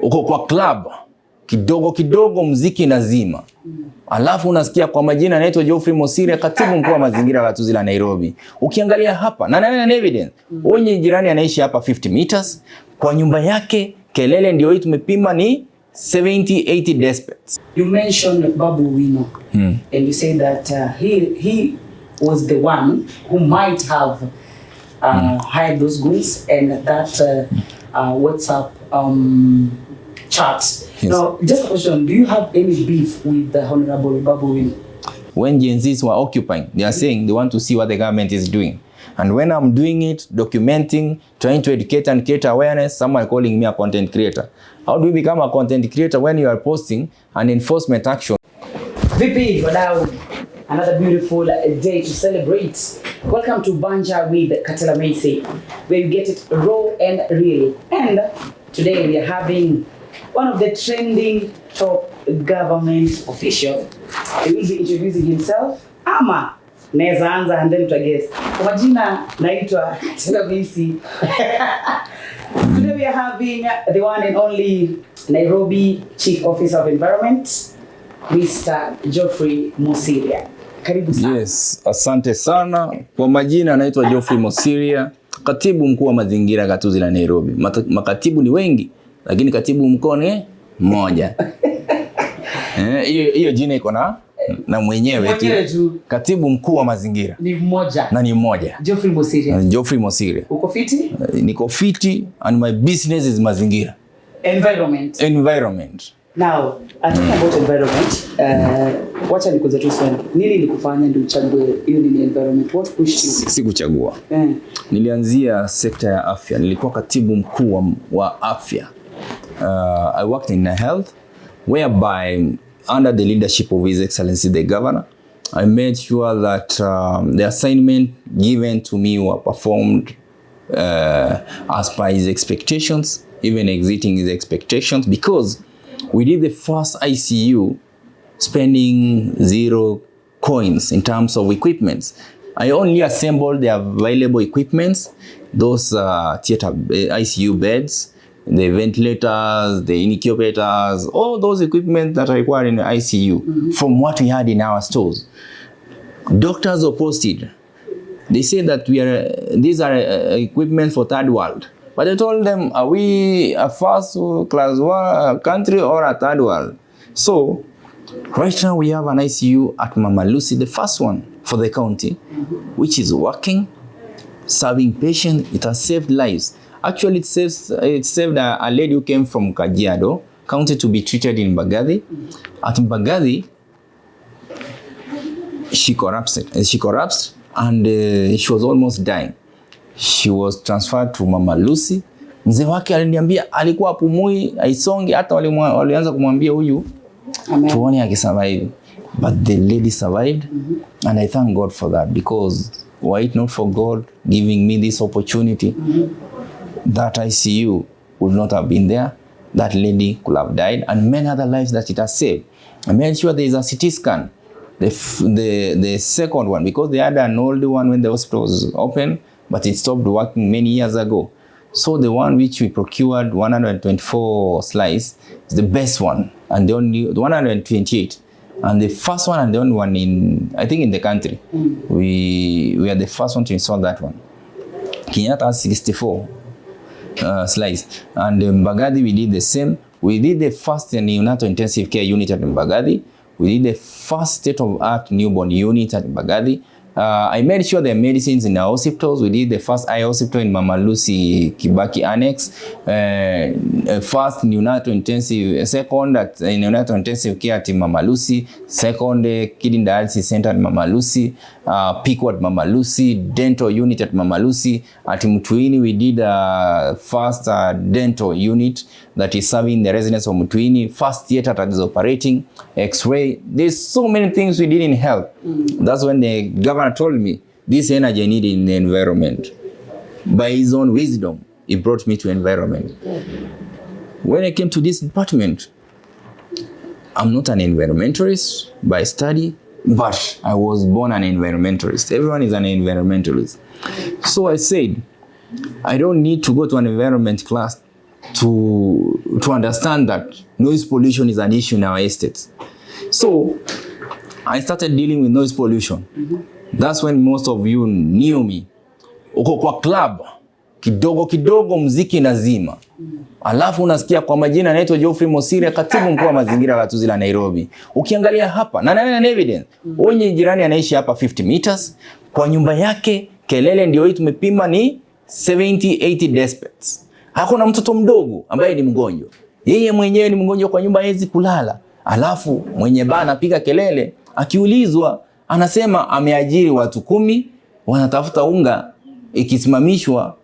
uko kwa club, kidogo kidogo muziki nazima. Alafu unasikia kwa majina anaitwa Geoffrey Mosiria, katibu mkuu wa mazingira gatuzi la Nairobi. Ukiangalia hapa na evidence, onye jirani anaishi hapa 50 meters, kwa nyumba yake kelele ndio hii tumepima ni 70-80 decibels. You mentioned Babu Wino, and you said that he was the one who might have hired those goons and that WhatsApp chat. Yes. Now, just a question, do you have any beef with the Honorable Babu Wino? When Gen Zs were occupying, they are saying they want to see what the government is doing. And when I'm doing it, documenting, trying to educate and create awareness, someone calling me a content creator. How do you become a content creator when you are posting an enforcement action? VP, wadau, another beautiful day to celebrate. Welcome to Banja with Katela Macy, where you get it raw and real. And today we are having one of the trending top government officials. He will be introducing himself. Ama naweza anza and then tutaguess. Kwa majina naitwa Katela Macy. Today we are having the one and only Nairobi Chief Officer of Environment, Mr. Geoffrey Mosiria. Karibu sana. Yes, asante sana. Kwa majina anaitwa Geoffrey Mosiria, katibu mkuu wa mazingira gatuzi la Nairobi. Makatibu ni wengi, lakini katibu mkuu ni mmoja. Hiyo jina iko na mwenyewe tu. Katibu mkuu wa mazingira ni mmoja. Na ni mmoja. Geoffrey Mosiria. Geoffrey Mosiria. Uko fiti? Niko fiti and my business is mazingira. Environment. Now, talking about environment, wacha nikuulize tu swali. Nini ilikufanya ndio uchague hiyo nini environment? What pushed you? Sikuchagua. Nilianzia sekta ya afya. Nilikuwa katibu mkuu wa afya. I worked in health, whereby under the leadership of His Excellency the Governor, I made sure that the assignment given to me were performed as per his expectations, even exceeding his expectations, because we did the first ICU spending 0 coins in terms of equipments. I only assembled the available equipments, those theater ICU beds, the ventilators, the incubators, all those equipment that are required in the ICU from what we had in our stores. Doctors opposed it. They say that these are equipment for third world. But I told them, are we a first class country or a third world? So right now we have an ICU at Mama Lucy, the first one for the county, which is working, serving patients. It has saved lives. Actually, it saved a lady who came from Kajiado County to be treated in Mbagathi. At Mbagathi, she collapsed and she was almost dying. She was transferred to Mama Lucy. Mzee wake aliniambia alikuwa pumui, haisongi, hata walianza kumwambia huyu tuone akisurvive. But the lady survived, and I thank God for that, because were it not for God giving me this opportunity, that ICU would not have been there. That lady could have died, and many other lives that it has saved. I made sure there is a CT scan, the second one, because they had an old one when the hospital was open, but it stopped working many years ago. So the one which we procured, 124 slice, is the best one, and the 128. And the first one and the only one I think in the country. We are the first one to install that one. Kenyatta has 64 slice. And in Mbagathi we did the same. We did the first neonatal intensive care unit at Mbagathi. We did the first state-of-art newborn unit at Mbagathi. I made sure the medicines in our hospitals. We did the first eye hospital in Mama Lucy Kibaki Annex. First neonatal intensive, second at neonatal intensive care at Mama Lucy. Second kidney dialysis center at Mama Lucy. PICO at Mama Lucy. Dental unit at Mama Lucy. At Mutuini we did first dental unit that is serving the residents of Mutuini. First theater that is operating. X-ray. There's so many things we did in health. That's when the governor told me this energy I need in the environment. By his own wisdom, he brought me to environment. When I came to this department, I'm not an environmentalist by study, but I was born an environmentalist. Everyone is an environmentalist. So I said, I don't need to go to an environment class to to understand that noise pollution is an issue in our estates. So I started dealing with noise pollution. That's when most of you knew me. Uko kwa club, kidogo kidogo mziki nazima. Alafu unasikia kwa majina naitwa Geoffrey Mosiria, katibu mkuu wa mazingira ya gatuzi la Nairobi. Ukiangalia hapa na evidence, onye jirani anaishi hapa 50 meters, kwa nyumba yake kelele ndio hii tumepima ni 70-80 decibels. Hakuna mtoto mdogo ambaye ni mgonjwa. Yeye mwenyewe ni mgonjwa kwa nyumba hawezi kulala. Alafu mwenye baa anapiga kelele, akiulizwa anasema ameajiri watu 10 wanatafuta unga, ikisimamishwa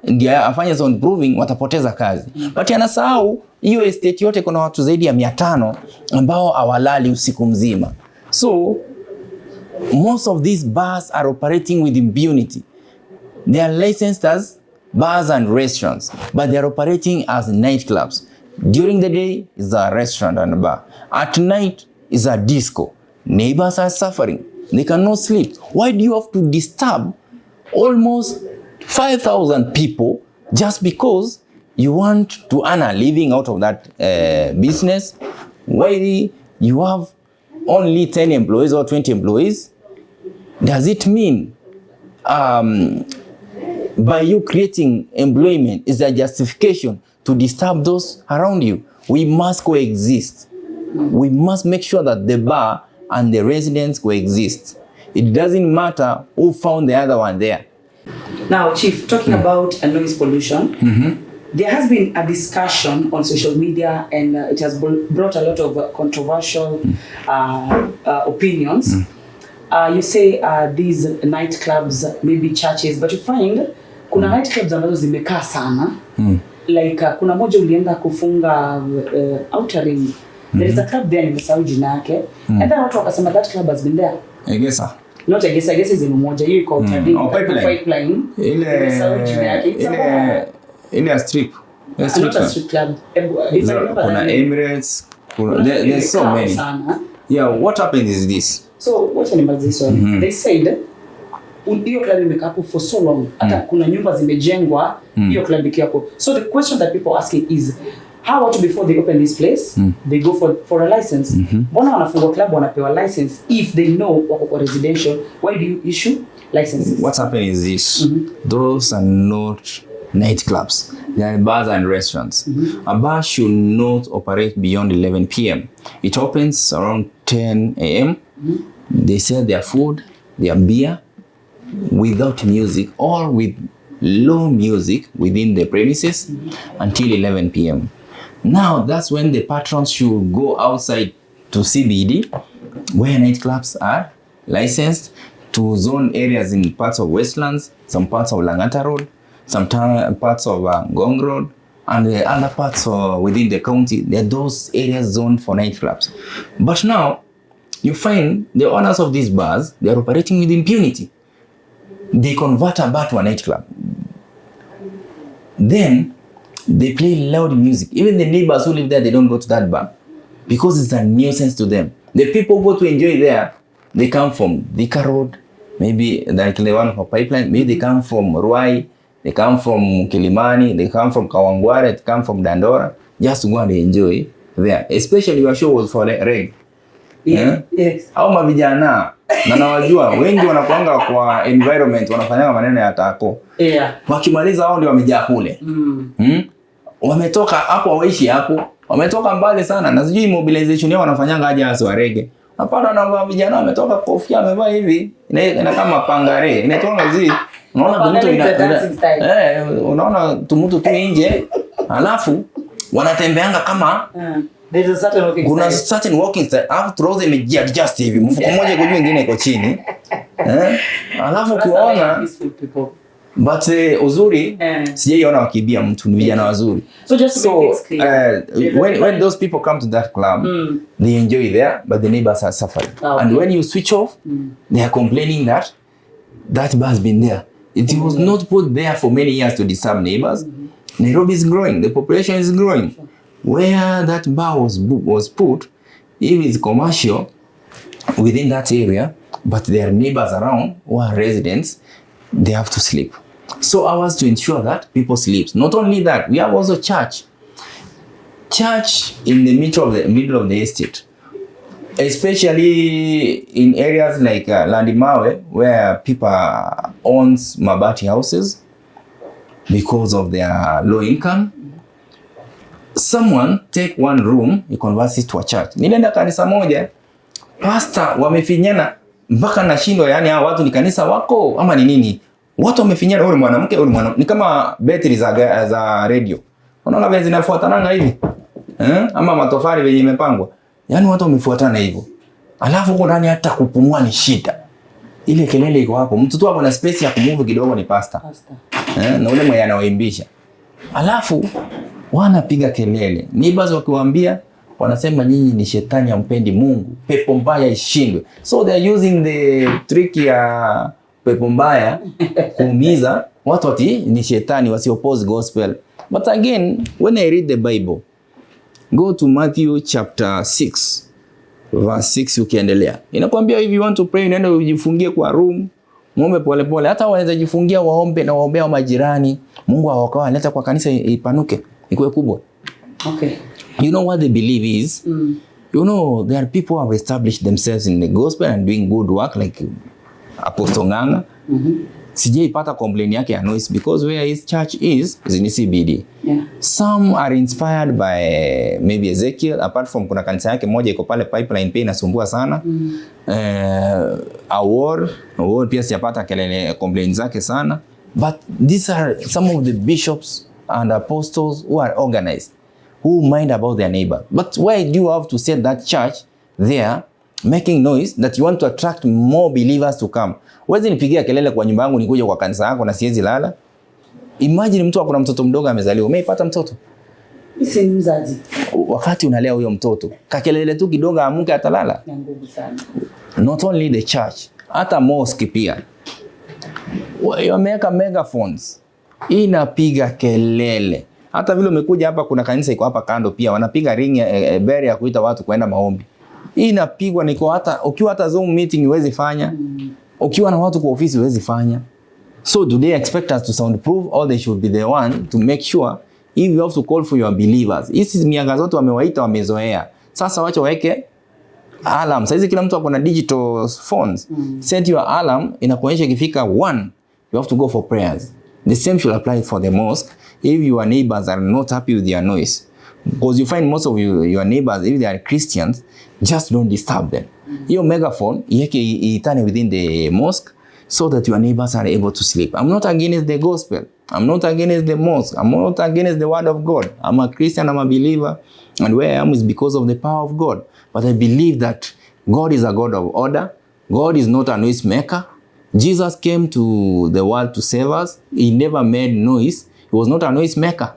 ndio afanye soundproofing watapoteza kazi. But anasahau hiyo estate yote kuna watu zaidi ya 500 ambao hawalali usiku mzima. So most of these bars are operating with impunity. They are licensed as bars and restaurants, but they are operating as nightclubs. During the day is a restaurant and a bar. At night is a disco. Neighbors are suffering. They cannot sleep. Why do you have to disturb almost 5,000 people just because you want to earn a living out of that business? Why you have only 10 employees or 20 employees? Does it mean by you creating employment is a justification to disturb those around you? We must coexist. We must make sure that the bar and the residents coexist. It doesn't matter who found the other one there. Now, Chief, talking about noise pollution, there has been a discussion on social media and it has brought a lot of controversial opinions. You say these nightclubs, maybe churches, but you find kuna nightclubs ambazo zimekaa sana. Like kuna moja ulienda kufunga Outer Ring. There is a club there nimesahau jina yake. And then watu wakasema that club has been there. Egesa. Not Egesa, Egesa is moja. Hiyo iko Outer Ring. Pipeline. Ile a strip. A strip club. Kuna Emirates. There's so many. Yeah, what happened is this. So what about this one? They said hiyo club imekaa hapo for so long. Hata kuna nyumba zimejengwa hiyo club ikiwa hapo. So the question that people asking is how about before they open this place they go for a license? Mbona wanafungua club wanapewa license if they know wako kwa residential? Why do you issue licenses? What's happening is this. Those are not nightclubs. They are bars and restaurants. A bar should not operate beyond 11 p.m. It opens around 10 a.m. They sell their food, their beer without music or with low music within the premises until 11 p.m. Now that's when the patrons should go outside to CBD, where nightclubs are licensed, to zone areas in parts of Westlands, some parts of Langata Road, some parts of Ngong Road, and the other parts within the county. There are those areas zoned for nightclubs. But now you find the owners of these bars, they are operating with impunity. They convert a bar to a nightclub. Then they play loud music. Even the neighbors who live there, they don't go to that bar because it's a nuisance to them. The people who go to enjoy there, they come from Thika Road, maybe like the one for Pipeline, maybe they come from Ruai, they come from Kilimani, they come from Kawangware, they come from Dandora, just to go and enjoy there. Especially your show was for reggae. Yeah. Yes. Au mavijana na nawajua wengi wanakuanga kwa environment wanafanyanga maneno ya tako. Yeah. Wakimaliza hao ndio wamejaa kule. Wametoka hapo waishi hapo. Wametoka mbali sana na sijui mobilization yao wanafanyanga aje hasa wa reggae. Hapana na vijana wametoka kofia amevaa hivi ina kama pangare. Inaitwa zi. Unaona mtu unaona tumutu tu nje. Alafu wanatembeanga kama there's a certain walking kuna certain walking style. Alafu trousers imejiadjust hivi. Mfuko mmoja kwa juu ingine iko chini. Alafu ukiona but uzuri sijaiona wakibia mtu, ni vijana wazuri. So just to make it clear, when those people come to that club, they enjoy there, but the neighbors are suffering. Okay. And when you switch off, they are complaining that that bar has been there. It was not put there for many years to disturb neighbors. Nairobi is growing, the population is growing. Where that bar was put, if it's commercial within that area, but there are neighbors around who are residents, they have to sleep. So I was to ensure that people sleep. Not only that, we have also church. church in the middle of the estate, especially in areas like Landimawe, where people owns mabati houses because of their low income. Someone take one room, you convert it to a church. Nilienda kanisa moja, pastor wamefinyana mpaka nashindwa, yani hao watu ni kanisa wako ama ni nini? Watu wamefinyana, huyu mwanamke ni kama battery za radio. Unaona vile zinafuatananga hivi? Ama matofali venye imepangwa. Yani watu wamefuatana hivyo. Alafu huko ndani hata kupumua ni shida. Ile kelele iko hapo. Mtu tu hapo na space ya kumove kidogo ni pastor. Na ule mwenye anawaimbisha. Alafu wanapiga kelele. Neighbors wakiwaambia wanasema nyinyi ni shetani, hampendi Mungu. Pepo mbaya ishindwe. So they are using the trick ya pepo mbaya kuumiza watu ati ni shetani wasi oppose gospel. But again, when I read the Bible, go to Matthew chapter 6 verse 6 ukiendelea. Inakwambia if you want to pray, unaenda ujifungie kwa room, muombe pole pole. Hata wanaweza jifungia waombe na waombea majirani. Mungu awaokoa, analeta kwa kanisa ipanuke, ikuwe kubwa. Okay. You know what they believe is? You know, there are people who have established themselves in the gospel and doing good work like Apostle Nganga. Sijaipata complain yake ya noise because where his church is in CBD. Yeah. Some are inspired by maybe Ezekiel, apart from kuna kanisa yake moja iko pale Pipeline pia inasumbua sana. Award pia sijapata kelele complain zake sana. But these are some of the bishops and apostles who are organized, who mind about their neighbor. But why do you have to set that church there making noise that you want to attract more believers to come? Wezi nipigia kelele kwa nyumba yangu nikuja kwa kanisa yako na siwezi lala. Imagine mtu akona mtoto mdogo amezaliwa. Umeipata mtoto? Isi mzazi. Wakati unalea huyo mtoto, kakelele tu kidogo amuke atalala. Na nguvu sana. Not only the church, hata mosque pia. Wameweka megaphones. Inapiga kelele. Hata vile umekuja hapa kuna kanisa iko hapa kando pia wanapiga ring bell ya kuita watu kwenda maombi. Inapigwa niko hata ukiwa hata Zoom meeting huwezi fanya. Ukiwa na watu kwa ofisi huwezi fanya. So do they expect us to soundproof, or they should be the one to make sure if you have to call for your believers? Hizi miaka zote wamewaita wamezoea. Sasa wacha waweke alarm. Sasa kila mtu akona digital phones. Set your alarm, inakuonyesha ikifika 1 you have to go for prayers. The same should apply for the mosque if your neighbors are not happy with your noise. Because you find most of your neighbors, if they are Christians, just don't disturb them. Your megaphone, you turn it within the mosque so that your neighbors are able to sleep. I'm not against the gospel. I'm not against the mosque. I'm not against the word of God. I'm a Christian, I'm a believer. And where I am is because of the power of God. But I believe that God is a God of order. God is not a noise maker. Jesus came to the world to save us. He never made noise. He was not a noise maker.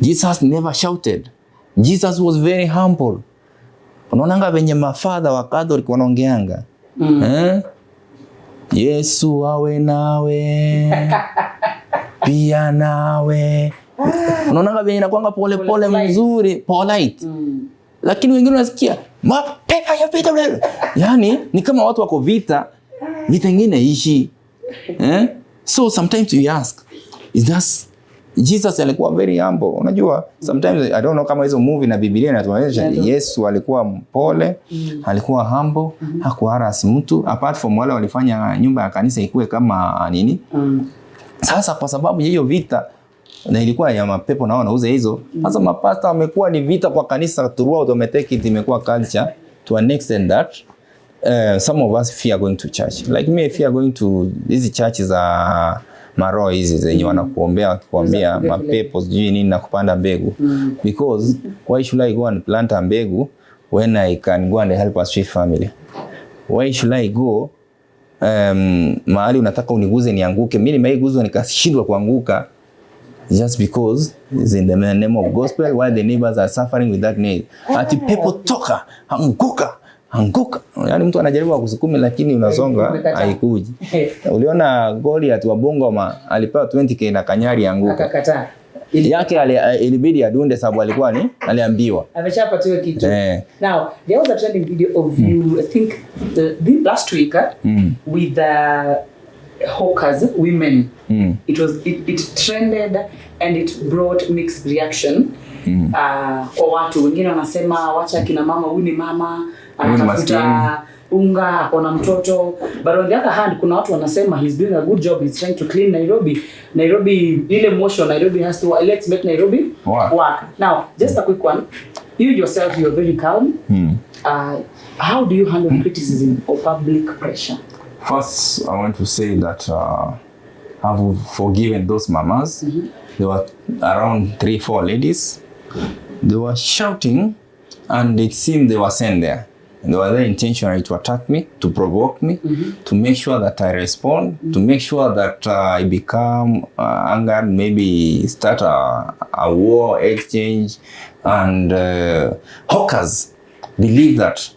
Jesus never shouted. Jesus was very humble. Unaonanga venye mafadha wa Catholic wanaongeanga. Yesu awe nawe. Pia nawe. Unaonanga venye inakuanga pole pole mzuri, polite. Lakini wengine unasikia, "Mapepa ya vita." Yaani ni kama watu wako vita nyingine ishi. So sometimes you ask, is that Jesus alikuwa very humble? Unajua, sometimes I don't know kama hizo movie na Biblia inatuonyesha Yesu alikuwa mpole, alikuwa humble, hakuharasi mtu, apart from wale walifanya nyumba ya kanisa ikuwe kama nini. Sasa kwa sababu hiyo vita na ilikuwa ya mapepo na wanauza hizo, sasa mapasta wamekuwa ni vita kwa kanisa throughout, wametake it, imekuwa culture to an extent that some of us fear going to church. Like me, I fear going to these churches maroho hizi zenye wanakuombea mapepo sijui nini na kupanda mbegu. Because why should I go and plant a mbegu when I can go and help a street family? Why should I go mahali unataka uniguze nianguke? Mimi nimeiguzwa nikashindwa kuanguka just because it's in the name of gospel, while the neighbors are suffering with that need. Ati pepo toka, anguka. Yaani mtu anajaribu kusukumi lakini unasonga haikuji. Uliona Goliath wa Bungoma alipewa 20k na kanyari anguka. Akakataa. Yake ilibidi adunde sababu alikuwa ni aliambiwa. Ameshapa tu kitu. Now, there was a trending video of you, I think the last week with the hawkers women. It trended and it brought mixed reaction. kwa watu wengine wanasema wacha kina mama, huyu ni mama anatafuta unga, akona mtoto. But on the other hand, kuna watu wanasema he's doing a good job, he's trying to clean Nairobi ile motion Nairobi has to, let's make Nairobi work. Now just a quick one, you yourself, you're very calm. How do you handle criticism or public pressure? First, I want to say that I've forgiven those mamas. There were around 3-4 ladies. They were shouting, and it seemed they were sent there. And they were there intentionally to attack me, to provoke me, to make sure that I respond, to make sure that I become angered, maybe start a war exchange. And hawkers believe that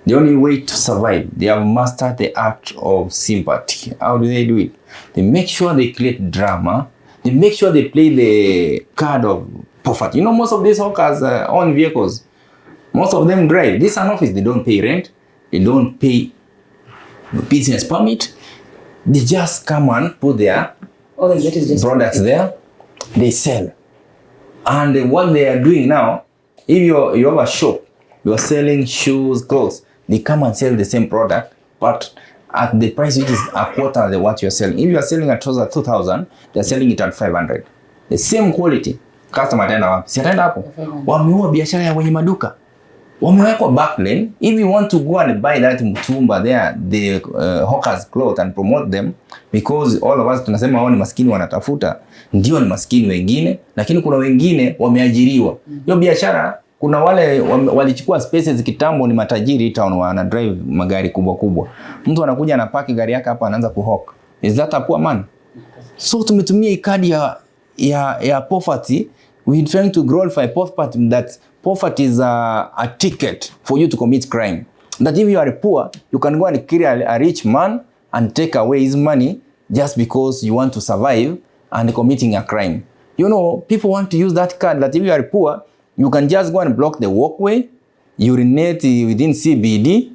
the only way to survive, they have mastered the art of sympathy. How do they do it? They make sure they create drama. They make sure they play the card of poverty. You know, most of these hawkers own vehicles. Most of them drive. This is an office. They don't pay rent. They don't pay business permit. They just come and put their products there. They sell. And what they are doing now, if you have a shop, you are selling shoes, clothes, they come and sell the same product, but at the price which is a quarter of what you are selling. If you are selling a trouser 2,000, they are selling it at 500. The same quality. Customer ataenda wapi? Si ataenda hapo. Wameua biashara ya wenye maduka. Wamewekwa backlane. If you want to go and buy that mtumba there, the hawkers cloth and promote them, because all of us tunasema wao ni maskini wanatafuta, ndio ni maskini wengine, lakini kuna wengine wameajiriwa. Hiyo biashara, kuna wale walichukua spaces kitambo, ni matajiri town, wana drive magari kubwa kubwa. Mtu anakuja na park gari yake hapa, anaanza kuhawk. Is that a poor man? So tumetumia ikadi ya poverty. We trying to glorify poverty, that poverty is a ticket for you to commit crime. That if you are poor, you can go and kill a rich man and take away his money just because you want to survive and committing a crime. You know, people want to use that card that if you are poor, you can just go and block the walkway, urinate within CBD,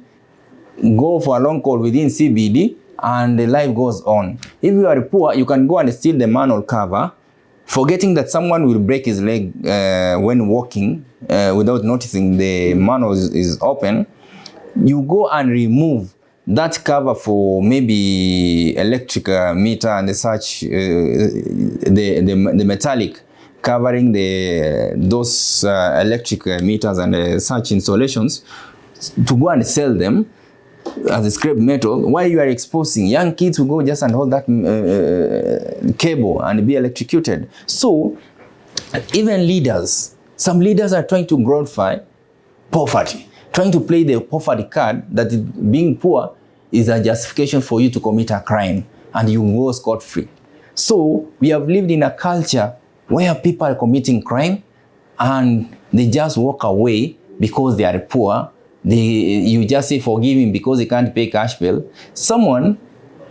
go for a long call within CBD, and the life goes on. If you are poor, you can go and steal the manhole cover, forgetting that someone will break his leg when walking without noticing the manhole is open. You go and remove that cover for maybe electric meter and such, the metallic covering those electric meters and such installations, to go and sell them as a scrap metal. While you are exposing, young kids who go just and hold that cable and be electrocuted. So even leaders, some leaders are trying to glorify poverty, trying to play the poverty card, that being poor is a justification for you to commit a crime and you go scot-free. So we have lived in a culture where people are committing crime and they just walk away because they are poor. You just say forgive him because he can't pay cash bill. Someone,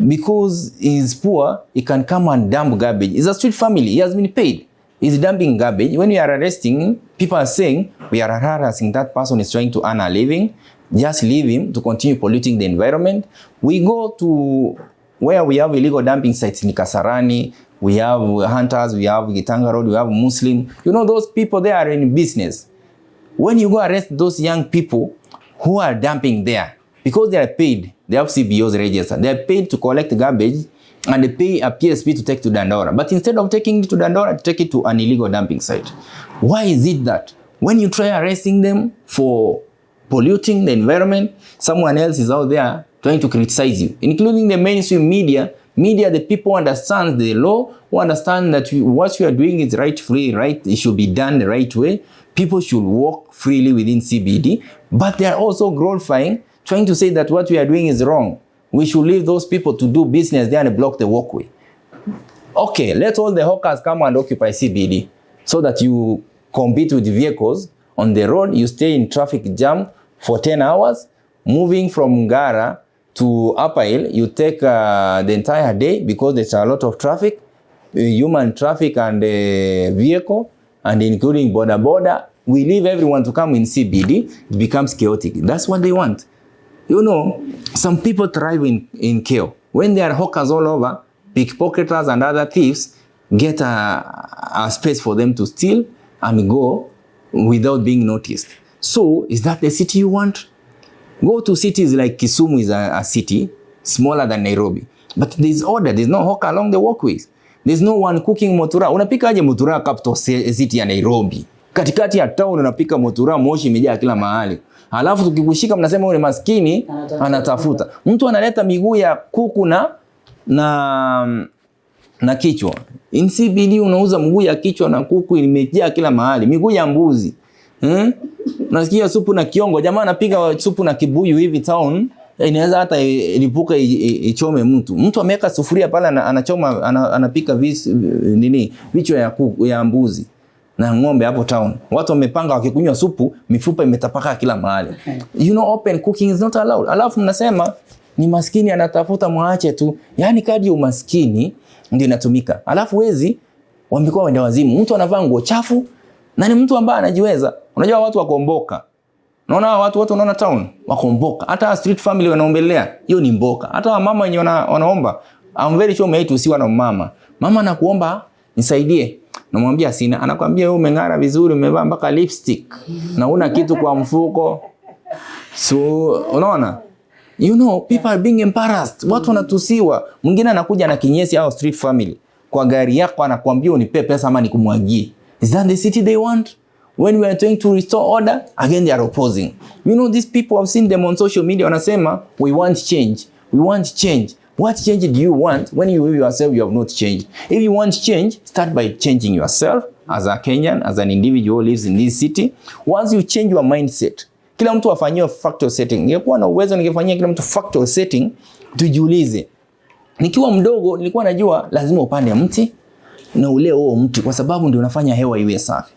because he's poor, he can come and dump garbage. It's a street family. He has been paid. He's dumping garbage. When we are arresting, people are saying we are harassing that person is trying to earn a living. Just leave him to continue polluting the environment. We go to where we have illegal dumping sites in Kasarani. We have hunters, we have Gitanga Road, we have Muslim. You know, those people, they are in business. When you go arrest those young people who are dumping there, because they are paid, they have CBOs registered, they are paid to collect garbage and they pay a PSP to take to Dandora. But instead of taking it to Dandora, take it to an illegal dumping site. Why is it that when you try arresting them for polluting the environment, someone else is out there trying to criticize you, including the mainstream media? The people understand the law, who understand that what you are doing is rightfully right, it should be done the right way. People should walk freely within CBD, but they are also glorifying, trying to say that what we are doing is wrong. We should leave those people to do business there and block the walkway. Okay, let all the hawkers come and occupy CBD so that you compete with vehicles on the road. You stay in traffic jam for 10 hours, moving from Ngara to Upper Hill. You take the entire day because there's a lot of traffic, human traffic and vehicle, and including border. We leave everyone to come in CBD. It becomes chaotic. That's what they want. You know, some people thrive in chaos. When there are hawkers all over, pickpocketers and other thieves get a space for them to steal and go without being noticed. So is that the city you want? Go to cities like Kisumu is a city smaller than Nairobi, but there's order. There's no hawker along the walkways. There's no one cooking motura. Unapika aje motura capital city ya Nairobi? Katikati ya town unapika motura, moshi imejaa kila mahali. Alafu tukikushika mnasema yule maskini anatafuta. Mtu analeta miguu ya kuku na kichwa. In CBD unauza mguu ya kichwa na kuku imejaa kila mahali. Miguu ya mbuzi. Nasikia supu na kiongo. Jamaa anapika supu na kibuyu hivi town. Inaweza hata ilipuka ichome mtu. Mtu ameweka sufuria pale anachoma anapika vichwa ya mbuzi na ng'ombe hapo town. Watu wamepanga wakikunywa supu, mifupa imetapaka kila mahali. You know, open cooking is not allowed. Alafu mnasema ni maskini anatafuta mwache tu. Yaani kadi ya umaskini ndio inatumika. Alafu wezi wamekuwa wenda wazimu. Mtu anavaa nguo chafu na ni mtu ambaye anajiweza. Unajua watu wakomboka. Unaona watu unaona town wakomboka. Hata street family wanaombelea, hiyo ni mboka. Hata mama wenyewe wanaomba. I'm very sure umeitwa usiwa na mama. Mama anakuomba nisaidie. Namwambia sina. Anakuambia wewe umeng'ara vizuri, umevaa mpaka lipstick na una kitu kwa mfuko. So unaona? You know, people are being embarrassed. Watu wanatusiwa. Mwingine anakuja na kinyesi au street family kwa gari yako anakuambia unipe pesa ama nikumwagie. Is that the city they want? When we are trying to restore order, again they are opposing. You know, these people, I've seen them on social media, wanasema, we want change. We want change. What change do you want when you yourself you have not changed? If you want change, start by changing yourself as a Kenyan, as an individual who lives in this city. Once you change your mindset, kila mtu afanyie factor setting. Ningekuwa na uwezo ningefanyia kila mtu factor setting, tujiulize. Nikiwa mdogo nilikuwa najua lazima upande mti na ule huo mti kwa sababu ndio unafanya hewa iwe safi.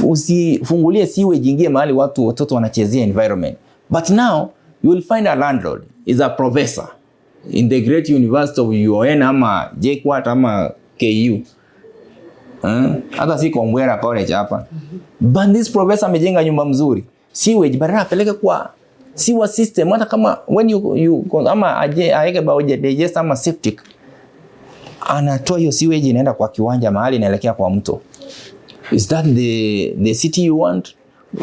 Usifungulie siwe jingie mahali watoto wanachezea environment. But now you will find a landlord is a professor in the great university of UON ama JKUAT ama KU. Hata si Kombwera college hapa. But this professor amejenga nyumba mzuri. Sewage badala apeleke kwa sewer system hata kama when you ama aeke digest ama septic. Anatoa hiyo sewage inaenda kwa kiwanja mahali inaelekea kwa mto. Is that the city you want?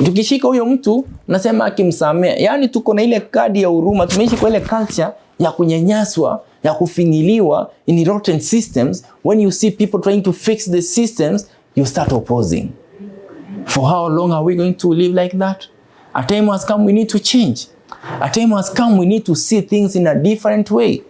Tukishika huyo mtu nasema akimsamea. Yaani tuko na ile kadi ya huruma, tumeishi kwa ile culture ya kunyanyaswa, ya kufinyiliwa in rotten systems. When you see people trying to fix the systems, you start opposing. For how long are we going to live like that? A time has come we need to change. A time has come we need to see things in a different way.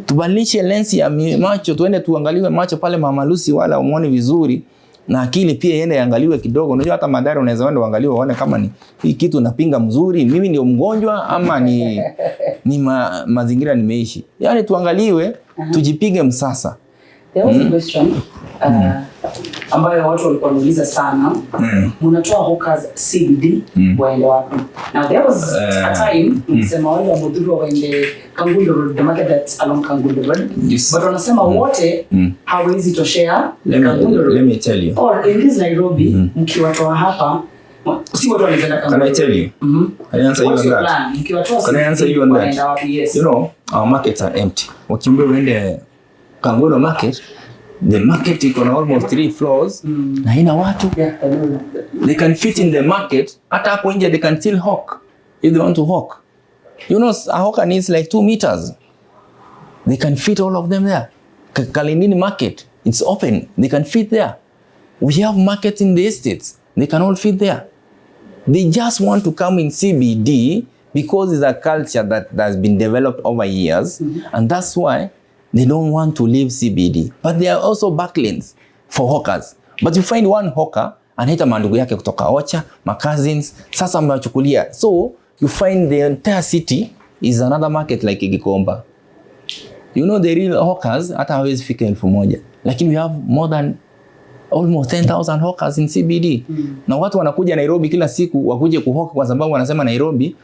Tubadilishe lensi ya macho, tuende tuangaliwe macho pale Mama Lucy wala umuone vizuri na akili pia iende iangaliwe kidogo. Unajua hata madhara unaweza enda uangaliwe uone kama ni hii kitu napinga mzuri, mimi ndio mgonjwa ama ni mazingira nimeishi. Yaani tuangaliwe, tujipige msasa. There was a question ambayo watu walikuwa wanauliza sana. Mnatoa hawkers CBD waende wapi? Now there was a time msema wale wa Mudhuru waende Kangundo Road, the market that's along Kangundo Road. But wanasema wote hawezi toshea Kangundo Road. Let me tell you. Or in this Nairobi mkiwatoa hapa si watu wanaenda Kangundo. Can I tell you? I answer you on that. Mkiwatoa can I answer you on that? Yes. You know, our markets are empty. Wakimbia uende Kangundo market, the market iko na almost 3 floors na ina watu. They can fit in the market. Hata hapo nje they can still hawk if they want to hawk. You know, a hawker needs like 2 meters. They can fit all of them there. Kalindini market, it's open. They can fit there. We have markets in the estates. They can all fit there. They just want to come in CBD because it's a culture that has been developed over years. And that's why they don't want to leave CBD. But there are also backlinks for hawkers. But you find one hawker, anaita mandugu yake kutoka Ocha, my cousins, sasa mmewachukulia. So you find the entire city is another market like Gikomba. You know the real hawkers, hata hawezi fika 1,000. Lakini we have more than almost 10,000 hawkers in CBD. Na watu wanakuja Nairobi kila siku wakuje kuhawk kwa sababu wanasema Nairobi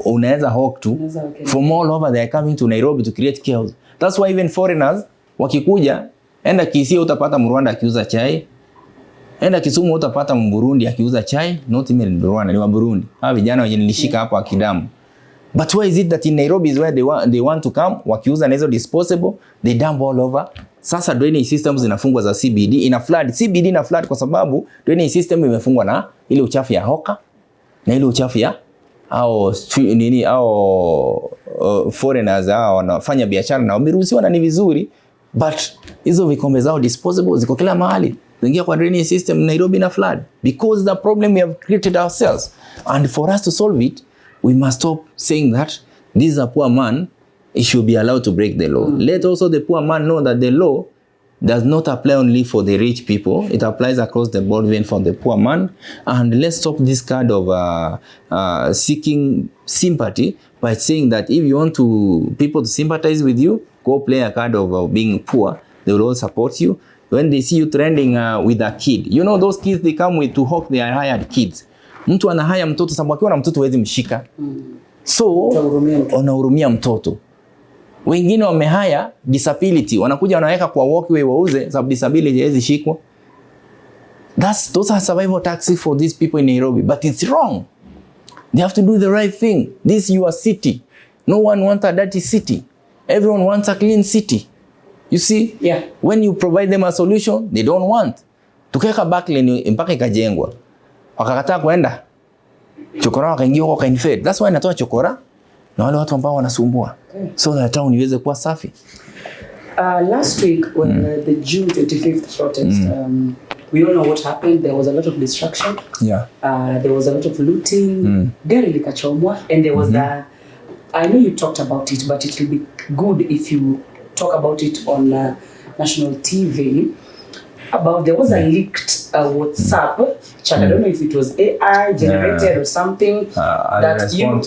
unaweza hawk tu. From all over they are coming to Nairobi to create chaos. That's why even foreigners wakikuja, enda Kisii utapata Mrwanda akiuza chai. Enda Kisumu utapata Mburundi akiuza chai, not even Rwanda, ni wa Burundi. Hawa vijana wenye nilishika hapo akidamu. But why is it that in Nairobi is where they want to come, wakiuza na hizo disposable, they dump all over Sasa drainage systems zinafungwa za CBD, CBD ina flood kwa sababu drainage system imefungwa na ile uchafu ya hoka na ile uchafu ya foreigners wanafanya biashara na wameruhusiwa na ni vizuri, but hizo vikombe zao disposable ziko kila mahali. Zingia kwa drainage system Nairobi na flood because the problem we have created ourselves, and for us to solve it we must stop saying that this is a poor man, he should be allowed to break the law. Let also the poor man know that the law does not apply only for the rich people, it applies across the board even for the poor man. And let's stop this kind of seeking sympathy by saying that if you want people to sympathize with you, go play a card of being poor, they will all support you. When they see you trending with a kid, you know those kids they come with to hawk their hired kids. Mtu anahaya mtoto sababu akiwa na mtoto huwezi mshika. So unahurumia mtoto. Wengine wamehaya disability, wanakuja wanaweka kwa walkway wauze sababu disability haiwezi shikwa. Those are survival taxes for these people in Nairobi, but it's wrong. They have to do the right thing. This is your city. No one wants a dirty city. Everyone wants a clean city. You see? Yeah. When you provide them a solution, they don't want. Tukeka backlane mpaka ikajengwa. Wakakataa kuenda. Chokora wakaingia kwa infed. That's why natoa chokora na wale watu ambao wanasumbua. So that town iweze kuwa safi. Last week when the June 25th protest, we all know what happened. There was a lot of destruction. Yeah. There was a lot of looting. Gari likachomwa, and there was I know you talked about it, but it will be good if you talk about it on national TV. There was a leaked WhatsApp chat. I don't know if it was AI generated or something. That you and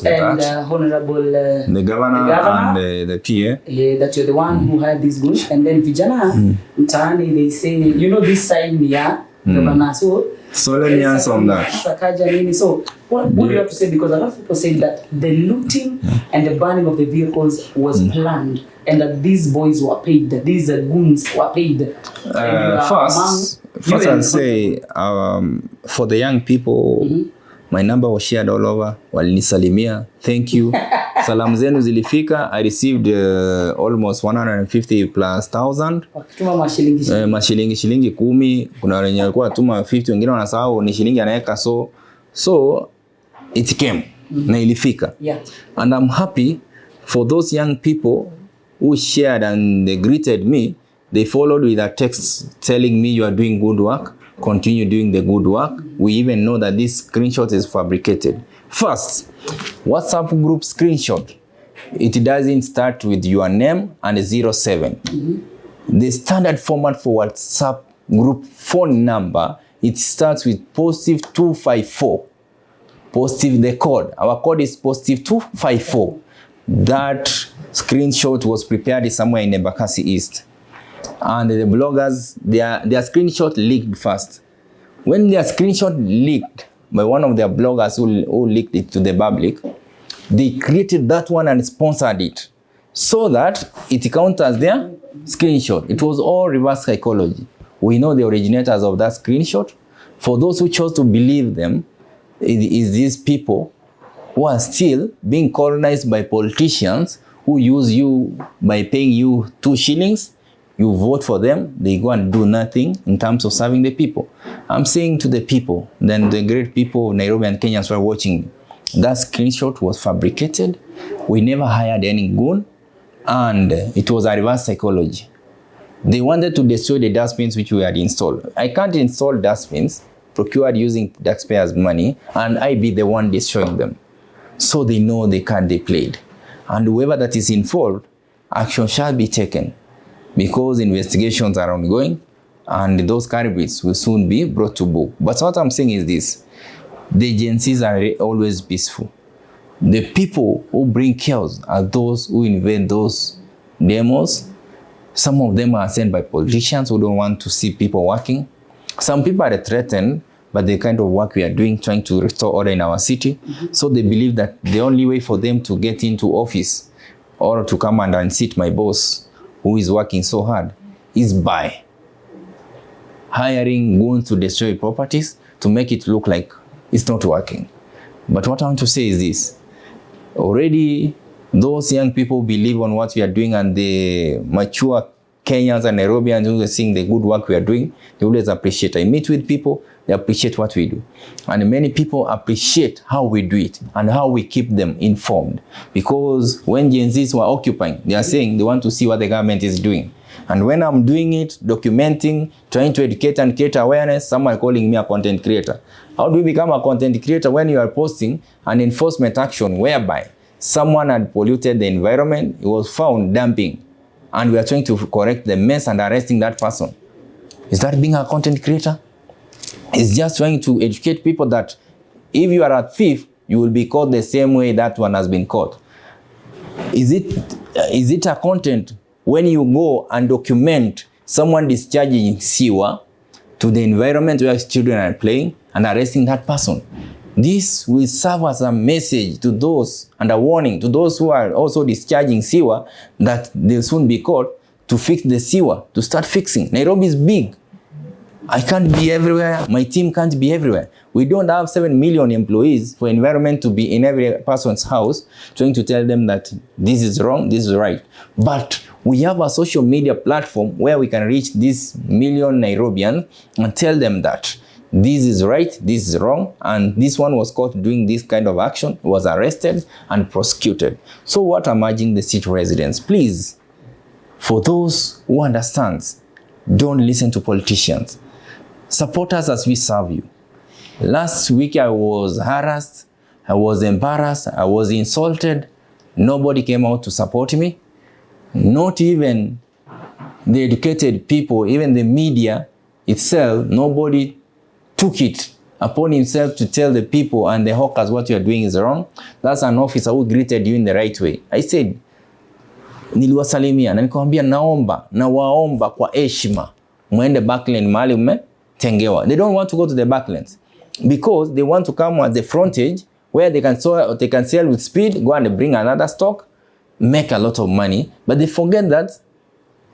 Honorable the governor and the PA. Yeah, that you're the one who had this good. And then Vijana mtaani, they say, you know this sign ya governor. So let me answer on that. So what do you have to say? Because a lot of people say that the looting and the burning of the vehicles was planned, and that these boys were paid, that these goons were paid. First I'll say for the young people, my number was shared all over. Walinisalimia, thank you. Salamu zenu zilifika. I received almost 150,000+. Mashilingi 10. Kuna wenye walikuwa tuma 50, wengine wanasahau ni shilingi anaweka, so it came na ilifika. Yeah. And I'm happy for those young people who shared and they greeted me. They followed with a text telling me you are doing good work, continue doing the good work. We even know that this screenshot is fabricated. First, WhatsApp group screenshot. It doesn't start with your name and 07. The standard format for WhatsApp group phone number, it starts with +254. Positive the code. Our code is +254. That screenshot was prepared somewhere in Embakasi East. And the bloggers, their screenshot leaked first. When their screenshot leaked by one of their bloggers who leaked it to the public, they created that one and sponsored it so that it counts as their screenshot. It was all reverse psychology. We know the originators of that screenshot. For those who chose to believe them, it is these people who are still being colonized by politicians who use you by paying you 2 shillings. You vote for them, they go and do nothing in terms of serving the people. I'm saying to the people, then the great people of Nairobi and Kenyans were watching, that screenshot was fabricated. We never hired any goon, and it was a reverse psychology. They wanted to destroy the dustbins which we had installed. I can't install dustbins procured using taxpayers' money, and I be the one destroying them. So they know they played. And whoever that is involved, action shall be taken, because investigations are ongoing and those culprits will soon be brought to book. But what I'm saying is this: the agencies are always peaceful. The people who bring chaos are those who invade those demos. Some of them are sent by politicians who don't want to see people working. Some people are threatened by the kind of work we are doing, trying to restore order in our city. So they believe that the only way for them to get into office or to come and unseat my boss, who is working so hard, is by hiring goons to destroy properties to make it look like it's not working. But what I want to say is this: already those young people believe on what we are doing, and the mature Kenyans and Nairobians who are seeing the good work we are doing, they always appreciate. I meet with people, they appreciate what we do. And many people appreciate how we do it and how we keep them informed. Because when Gen Zs were occupying, they are saying they want to see what the government is doing. And when I'm doing it, documenting, trying to educate and create awareness, someone calling me a content creator. How do you become a content creator when you are posting an enforcement action whereby someone had polluted the environment, it was found dumping, and we are trying to correct the mess and arresting that person? Is that being a content creator? It's just trying to educate people that if you are a thief, you will be caught the same way that one has been caught. Is it a content when you go and document someone discharging sewer to the environment where children are playing and arresting that person? This will serve as a message to those and a warning to those who are also discharging sewer that they'll soon be caught, to fix the sewer, to start fixing. Nairobi is big. I can't be everywhere. My team can't be everywhere. We don't have 7 million employees for environment to be in every person's house trying to tell them that this is wrong, this is right. But we have a social media platform where we can reach these million Nairobians and tell them that this is right, this is wrong, and this one was caught doing this kind of action, was arrested and prosecuted. So what I'm urging the city residents, please, for those who understand, don't listen to politicians. Support us as we serve you. Last week I was harassed, I was embarrassed, I was insulted. Nobody came out to support me. Not even the educated people, even the media itself, nobody took it upon himself to tell the people and the hawkers what you are doing is wrong. That's an officer who greeted you in the right way. I said, niliwasalimia na nikamwambia nawaomba kwa heshima muende backland mahali mmetengewa. They don't want to go to the backlands because they want to come at the frontage where they can sell with speed, go and bring another stock, make a lot of money. But they forget that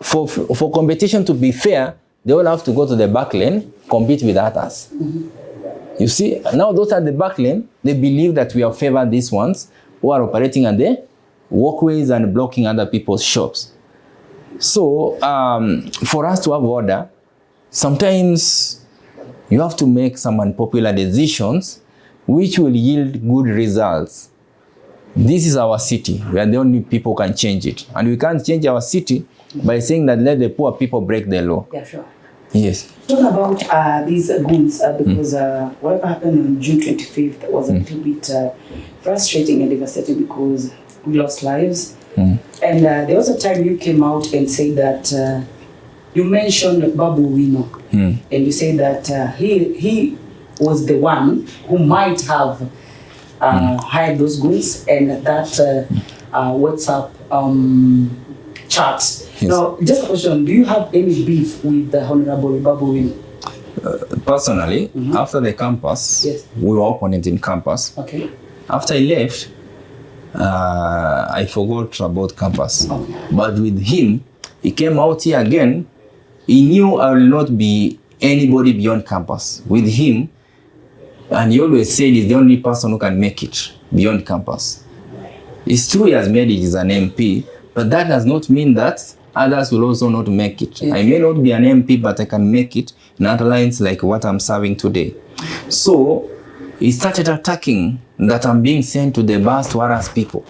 for competition to be fair, they all have to go to the back lane, compete with others. Mm-hmm. You see, now those at the back lane, they believe that we have favored these ones who are operating at the walkways and blocking other people's shops. So for us to have order, sometimes you have to make some unpopular decisions which will yield good results. This is our city. We are the only people who can change it. And we can't change our city by saying that let the poor people break the law. Yeah, sure. Yes. Talk about these goons because whatever happened on June 25th was a little bit frustrating and devastating because we lost lives. And there was a time you came out and said that you mentioned Babu Wino. And you said that he was the one who might have hired those goons and that WhatsApp chat. Yes. Now, just a question, do you have any beef with the Honorable Babu Wino? Personally, after the campus, yes, we were opponents in campus. Okay. After I left, I forgot about campus. Okay. But with him, he came out here again. He knew I will not be anybody beyond campus. With him, and he always said he's the only person who can make it beyond campus. It's true he has made it as an MP, but that does not mean that others will also not make it. I may not be an MP, but I can make it in other lines like what I'm serving today. So he started attacking that I'm being sent to the bus to harass people.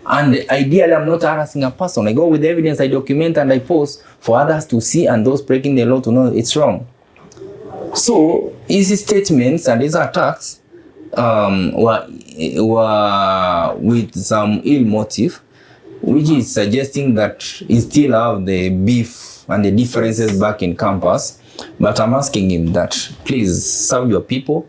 And ideally, I'm not harassing a person. I go with evidence, I document and I post for others to see and those breaking the law to know it's wrong. So his statements and his attacks were with some ill motive, which is suggesting that he still have the beef and the differences back in campus. But I'm asking him that, please serve your people.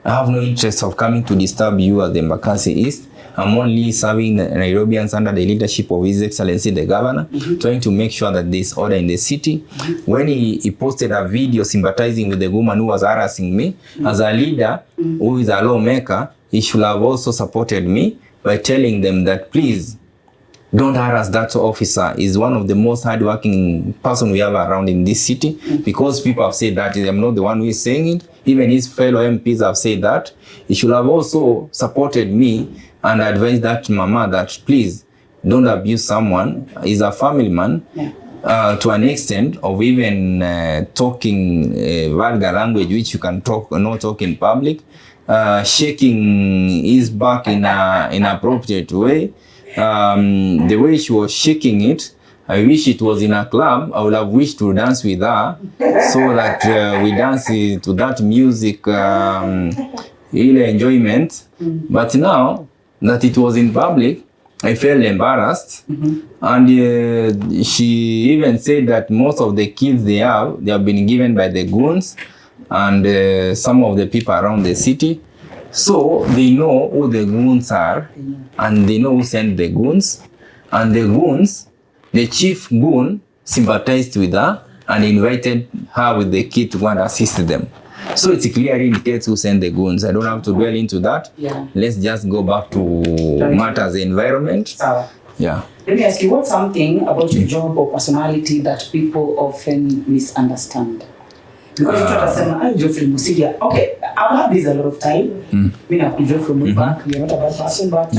I have no interest of coming to disturb you at the Embakasi East. I'm only serving the Nairobians under the leadership of His Excellency the Governor, trying to make sure that there's order in the city. When he posted a video sympathizing with the woman who was harassing me, as a leader who is a lawmaker, he should have also supported me by telling them that, please, don't harass that officer. He's one of the most hardworking person we have around in this city, because people have said that. I'm not the one who is saying it. Even his fellow MPs have said that. He should have also supported me and advised that mama that, please, don't abuse someone. He's a family man. to an extent of even talking vulgar language which you can not talk in public, shaking his back in an inappropriate way. The way she was shaking it, I wish it was in a club. I would have wished to dance with her so that we dance to that music, really enjoyment. But now that it was in public, I felt embarrassed. And she even said that most of the kids they have been given by the goons and some of the people around the city. So they know who the goons are and they know who sent the goons. And the goons, the chief goon sympathized with her and invited her with the kid to go and assist them. So it clearly indicates who sent the goons. I don't have to dwell into that. Yeah. Let's just go back to matters environment. Yeah. Let me ask you, what's something about your job or personality that people often misunderstand? Because you try to say, I'm Geoffrey Mosiria. Okay, I've had this a lot of time. Me na kujua from the back, you're not a bad person, but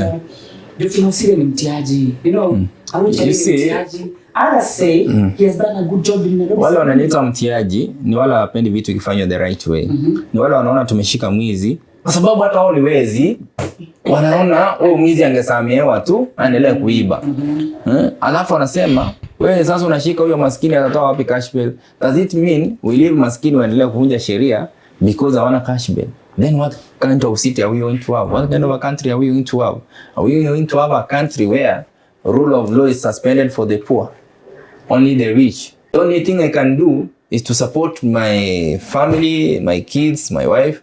Geoffrey Mosiria ni mtiaji. You know, I would tell you mtiaji. Others say he has done a good job in Nairobi. Wale wananiita mtiaji ni wale wapendi vitu kifanywa the right way. Ni wale wanaona tumeshika mwizi kwa sababu hata wao ni wezi. Wanaona mwizi angesamehewa tu aendelee kuiba. Alafu wanasema wewe sasa unashika huyo maskini atatoa wapi cash bail? Does it mean we leave maskini waendelee kuvunja sheria because hawana cash bail? Then what kind of city are we going to have? What kind of a country are we going to have? Are we going to have a country where rule of law is suspended for the poor? Only the rich. The only thing I can do is to support my family, my kids, my wife,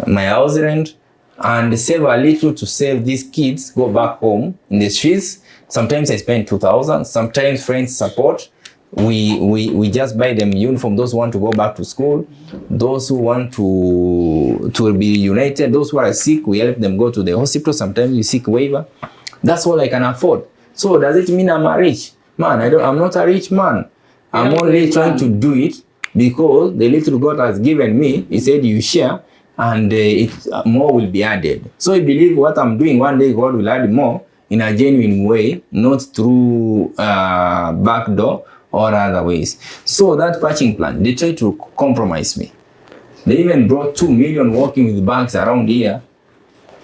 my house rent, and save a little to save these kids go back home in the streets. Sometimes I spend 2,000. Sometimes friends support. We just buy them uniform. Those who want to go back to school, those who want to be united, those who are sick, we help them go to the hospital. Sometimes we seek waiver. That's all I can afford. So does it mean I'm a rich man? I'm not a rich man. I'm only trying to do it because the little God has given me. He said you share and more will be added. So I believe what I'm doing, one day God will add more in a genuine way, not through back door or other ways. So that patching plan, they tried to compromise me. They even brought 2 million working with banks around here.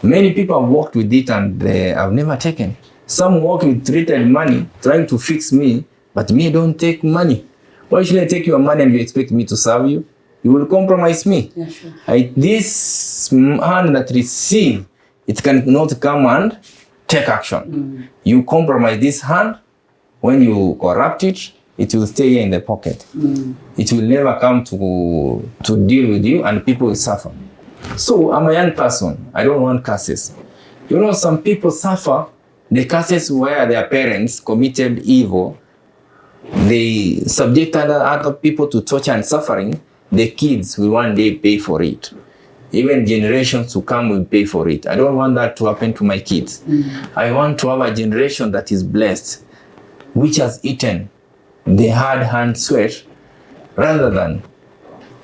Many people have worked with it and I've never taken. Some work with treated money, trying to fix me, but me don't take money. Why should I take your money and you expect me to serve you? You will compromise me. Yeah, sure. This hand that receive, it cannot come and take action. You compromise this hand, when you corrupt it, it will stay here in the pocket. It will never come to deal with you and people will suffer. So I'm a young person. I don't want curses. You know, some people suffer the curses where their parents committed evil. They subjected other people to torture and suffering. The kids will one day pay for it. Even generations to come will pay for it. I don't want that to happen to my kids. I want to have a generation that is blessed, which has eaten the hard hand sweat rather than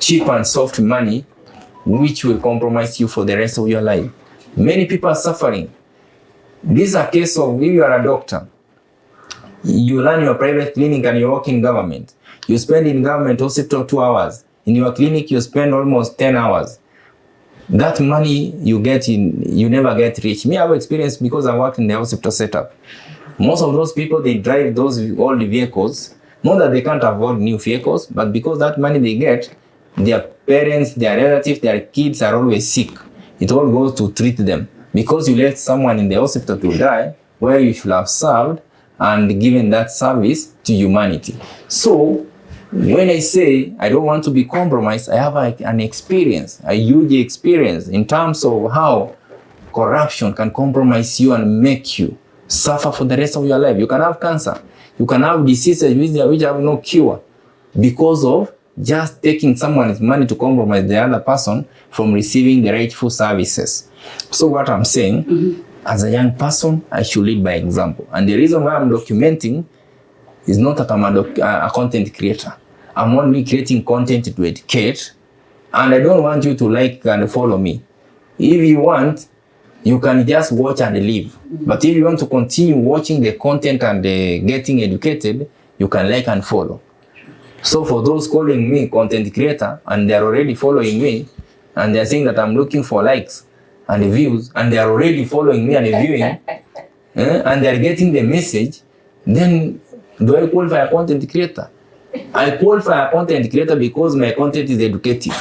cheap and soft money, which will compromise you for the rest of your life. Many people are suffering. This is a case of if you are a doctor, you run your private clinic and you work in government. You spend in government hospital 2 hours. In your clinic, you spend almost 10 hours. That money you get you never get rich. Me, I have experience because I work in the hospital setup. Most of those people, they drive those old vehicles. Not that they can't afford new vehicles, but because that money they get, their parents, their relatives, their kids are always sick. It all goes to treat them. Because you left someone in the hospital to die, where you should have served and given that service to humanity. So, when I say I don't want to be compromised, I have an experience, a huge experience in terms of how corruption can compromise you and make you suffer for the rest of your life. You can have cancer. You can have diseases which have no cure because of just taking someone's money to compromise the other person from receiving the rightful services. So what I'm saying, as a young person, I should lead by example. And the reason why I'm documenting is not that I'm a content creator. I'm only creating content to educate, and I don't want you to like and follow me. If you want, you can just watch and leave. But if you want to continue watching the content and getting educated, you can like and follow. So for those calling me content creator and they are already following me and they are saying that I'm looking for likes and views and they are already following me and viewing and they are getting the message, then do I qualify a content creator? I qualify a content creator because my content is educative.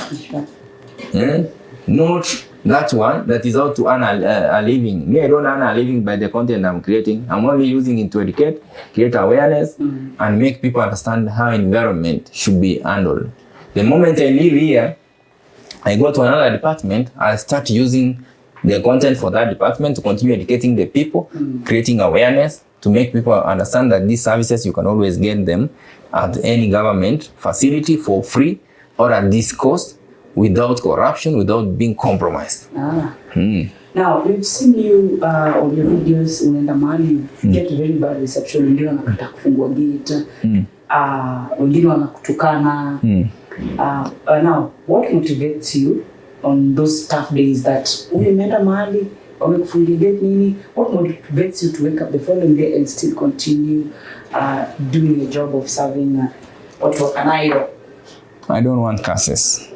Not that one that is out to earn a living. Me, I don't earn a living by the content I'm creating. I'm only using it to educate, create awareness, and make people understand how environment should be handled. The moment I leave here, I go to another department, I'll start using the content for that department to continue educating the people, creating awareness, to make people understand that these services, you can always get them at any government facility for free or at this cost, without corruption, without being compromised. Now, we've seen you on your videos, unaenda mahali, get very bad reception, wengine wanakataa kufungua gate, wengine wanakutukana. Now, what motivates you on those tough days that umeenda mahali, wamekufungia gate nini? What motivates you to wake up the following day and still continue doing a job of serving watu wa Kanairo? I don't want curses.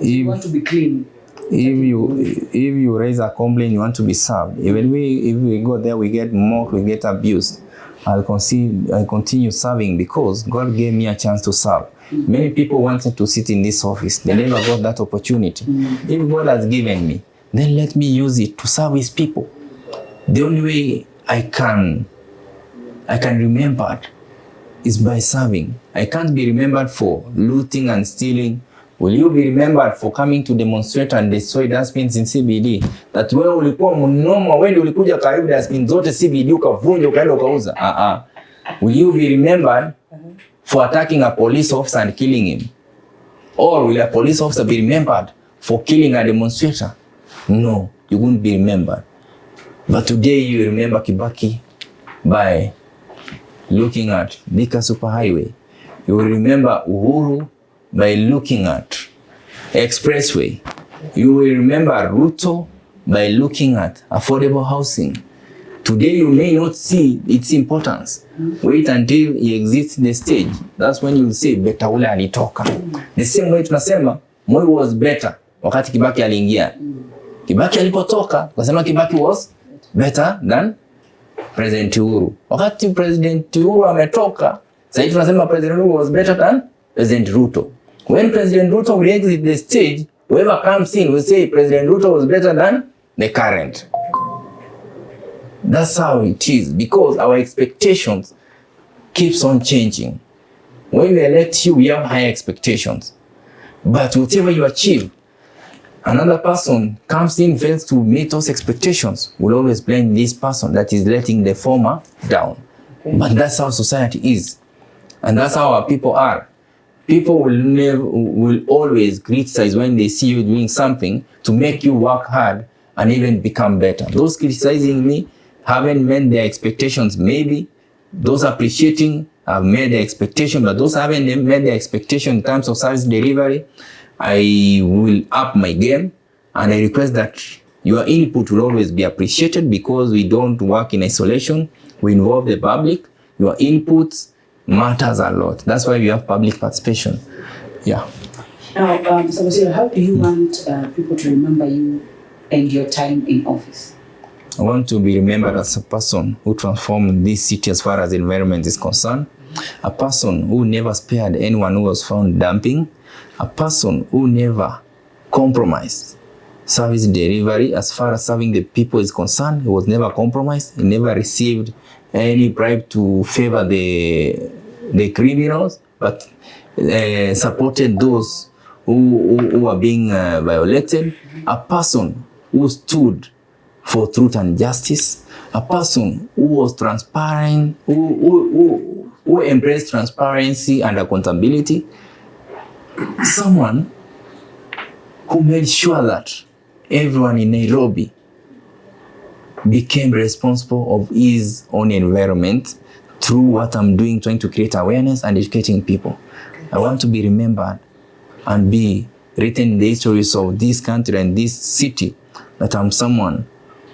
You want to be clean. If you raise a complaint, you want to be served. Even if we go there, we get mocked, we get abused. I'll continue serving because God gave me a chance to serve. Many people wanted to sit in this office. They never got that opportunity. If God has given me, then let me use it to serve His people. The only way I can remember is by serving. I can't be remembered for looting and stealing. Will you be remembered for coming to demonstrate and destroy dustbins in CBD? That wewe ulikuwa mnoma, wewe ndio ulikuja karibu dustbin zote CBD ukavunja ukaenda ukauza. Will you be remembered for attacking a police officer and killing him? Or will a police officer be remembered for killing a demonstrator? No, you won't be remembered. But today you remember Kibaki by looking at Thika Superhighway. You will remember Uhuru by looking at Expressway. You will remember Ruto by looking at affordable housing. Today you may not see its importance. Wait until he exits the stage. That's when you will say better ule alitoka. The same way tunasema Moi was better wakati Kibaki aliingia. Kibaki alipotoka tunasema Kibaki was better than President Uhuru. Wakati President Uhuru ametoka, sasa tunasema President Uhuru was better than President Ruto. When President Ruto will exit the stage, whoever comes in will say President Ruto was better than the current. That's how it is, because our expectations keeps on changing. When we elect you, we have high expectations. But whatever you achieve, another person comes in, fails to meet those expectations, will always blame this person that is letting the former down. But that's how society is. And that's how our people are. People will always criticize when they see you doing something to make you work hard and even become better. Those criticizing me haven't met their expectations. Maybe those appreciating have made their expectation, but those haven't met their expectation in terms of service delivery. I will up my game, and I request that your input will always be appreciated because we don't work in isolation. We involve the public. Your inputs matters a lot. That's why we have public participation. Yeah. Now, Mr. Mosiria, how do you want people to remember you and your time in office? I want to be remembered as a person who transformed this city as far as the environment is concerned. A person who never spared anyone who was found dumping. A person who never compromised service delivery as far as serving the people is concerned. He was never compromised. He never received any bribe to favor the criminals, but supported those who are being violated. A person who stood for truth and justice. A person who was transparent, who embraced transparency and accountability. Someone who made sure that everyone in Nairobi became responsible of his own environment through what I'm doing, trying to create awareness and educating people. I want to be remembered and be written in the histories of this country and this city that I'm someone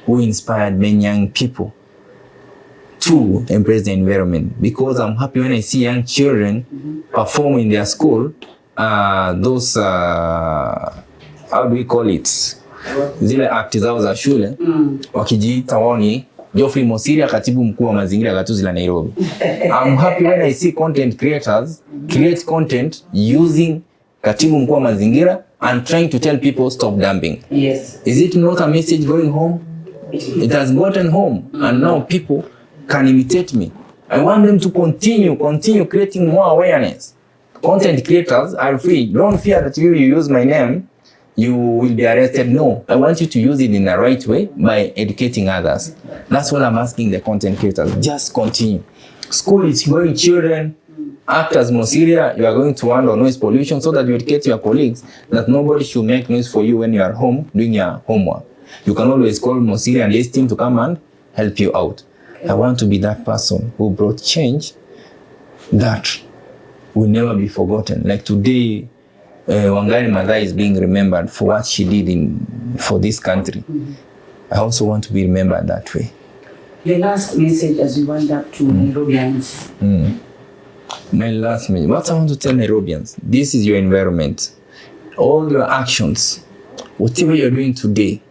who inspired many young people to embrace the environment, because I'm happy when I see young children perform in their school. Those how do we call it, zile act zao za shule wakijiita wao ni Geoffrey Mosiria, katibu mkuu wa mazingira ya gatuzi la Nairobi. I'm happy when I see content creators create content using katibu mkuu wa mazingira and trying to tell people stop dumping. Yes. Is it not a message going home? It has gotten home, and now people can imitate me. I want them to continue creating more awareness. Content creators are free. Don't fear that you use my name, you will be arrested. No, I want you to use it in the right way by educating others. That's what I'm asking the content creators. Just continue. School is going, children, act as Mosiria. You are going to handle noise pollution so that you educate your colleagues that nobody should make noise for you when you are home doing your homework. You can always call Mosiria and his team to come and help you out. I want to be that person who brought change that will never be forgotten. Like today, Wangari Maathai is being remembered for what she did for this country. I also want to be remembered that way. Your last message as we wind up to Nairobians. My last message. What I want to tell Nairobians, this is your environment. All your actions, whatever you're doing today,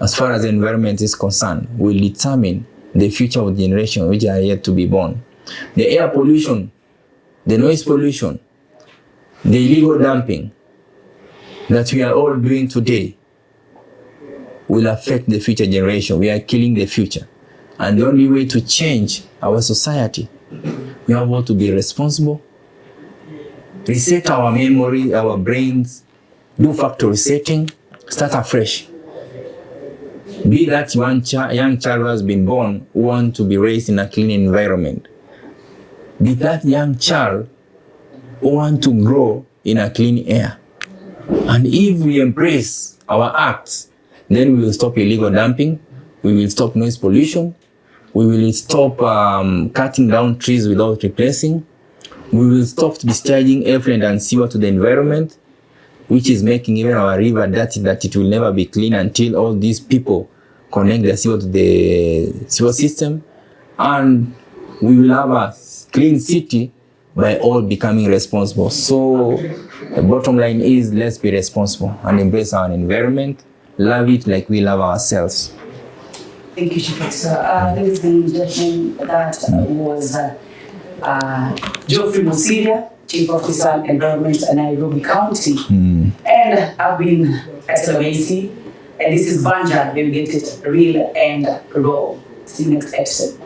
as far as the environment is concerned, will determine the future of the generation which are yet to be born. The air pollution, the noise pollution, the illegal dumping that we are all doing today will affect the future generation. We are killing the future. And the only way to change our society, we have all to be responsible, reset our memory, our brains, do factory resetting, start afresh. Be that young child who has been born who want to be raised in a clean environment. Be that young child who want to grow in a clean air. And if we embrace our acts, then we will stop illegal dumping, we will stop noise pollution, we will stop cutting down trees without replacing, we will stop discharging effluent and sewer to the environment, which is making even our river dirty that it will never be clean until all these people connect the sewer to the sewer system. And we will have a clean city by all becoming responsible. So the bottom line is, let's be responsible and embrace our environment, love it like we love ourselves. Thank you, Chief. Ladies and gentlemen, that was Geoffrey Mosiria, Chief Officer, Environment, Nairobi County. And I've been Katela Macy, and this is Banja, where we get it real and raw. See you next episode.